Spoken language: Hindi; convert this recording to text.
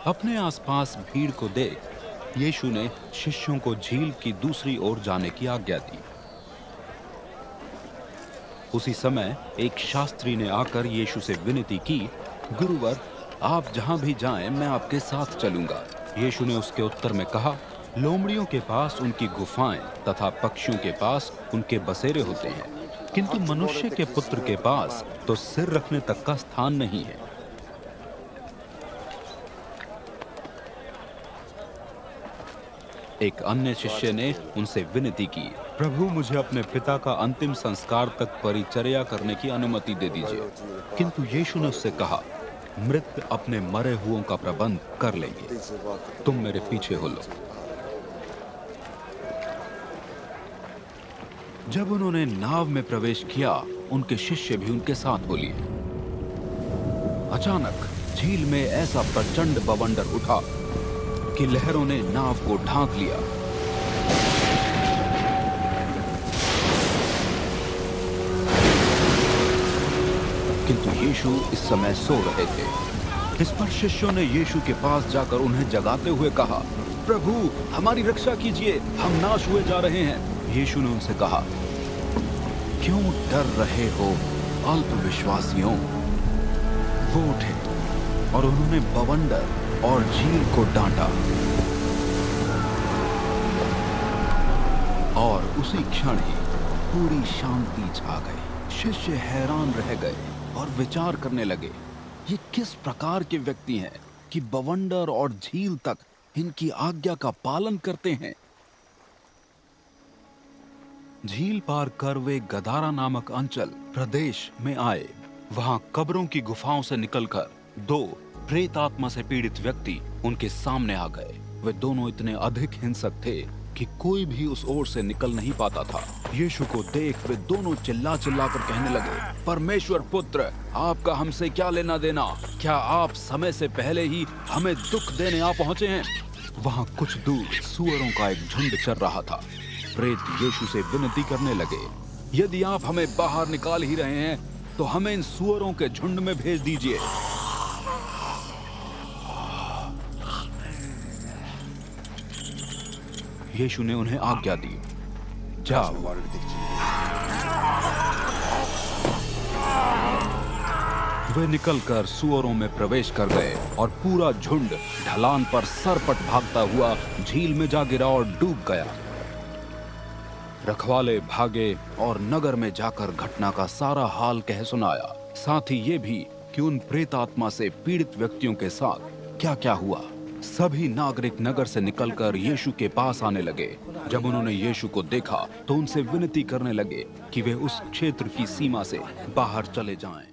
अपने आसपास भीड़ को देख यीशु ने शिष्यों को झील की दूसरी ओर जाने की आज्ञा दी। उसी समय एक शास्त्री ने आकर यीशु से विनती की, गुरुवर, आप जहां भी जाएं मैं आपके साथ चलूंगा। यीशु ने उसके उत्तर में कहा, लोमड़ियों के पास उनकी गुफाएं तथा पक्षियों के पास उनके बसेरे होते हैं, किंतु मनुष्य के पुत्र के पास तो सिर रखने तक का स्थान नहीं है। एक अन्य शिष्य ने उनसे विनती की, प्रभु, मुझे अपने पिता का अंतिम संस्कार तक परिचर्या करने की अनुमति दे दीजिए। किंतु यीशु ने उससे कहा, मृत अपने मरे हुओं का प्रबंध कर लेंगे, तुम मेरे पीछे हो लो। जब उन्होंने नाव में प्रवेश किया, उनके शिष्य भी उनके साथ हो लिए। अचानक झील में ऐसा प्रचंड बवंडर उठा कि लहरों ने नाव को ढांक लिया। किंतु यीशु इस समय सो रहे थे। इस पर शिष्यों ने यीशु के पास जाकर उन्हें जगाते हुए कहा, प्रभु, हमारी रक्षा कीजिए, हम नाश हुए जा रहे हैं। यीशु ने उनसे कहा, क्यों डर रहे हो अल्पविश्वासियों? वो उठे और उन्होंने बवंडर और झील को डांटा, और उसी क्षण ही पूरी शांति छा गई। शिष्य हैरान रह गए और विचार करने लगे, ये किस प्रकार के व्यक्ति हैं कि बवंडर और झील तक इनकी आज्ञा का पालन करते हैं। झील पार कर वे गदारा नामक अंचल प्रदेश में आए। वहां कब्रों की गुफाओं से निकलकर दो प्रेत आत्मा से पीड़ित व्यक्ति उनके सामने आ गए। वे दोनों इतने अधिक हिंसक थे कि कोई भी उस ओर से निकल नहीं पाता था। यीशु को देख वे दोनों चिल्ला चिल्लाकर कहने लगे, परमेश्वर पुत्र, आपका हमसे क्या लेना देना? क्या आप समय से पहले ही हमें दुख देने आ पहुंचे हैं? वहां कुछ दूर सूअरों का एक झुंड चर रहा था। प्रेत यीशु से विनती करने लगे, यदि आप हमें बाहर निकाल ही रहे हैं तो हमें इन सूअरों के झुंड में भेज दीजिए। यीशु ने उन्हें आज्ञा दी, जाओ। वे निकलकर सूअरों में प्रवेश कर गए और पूरा झुंड ढलान पर सरपट भागता हुआ झील में जा गिरा और डूब गया। रखवाले भागे और नगर में जाकर घटना का सारा हाल कह सुनाया, साथ ही ये भी कि उन प्रेत आत्मा से पीड़ित व्यक्तियों के साथ क्या क्या हुआ। सभी नागरिक नगर से निकलकर यीशु के पास आने लगे। जब उन्होंने यीशु को देखा तो उनसे विनती करने लगे कि वे उस क्षेत्र की सीमा से बाहर चले जाएं।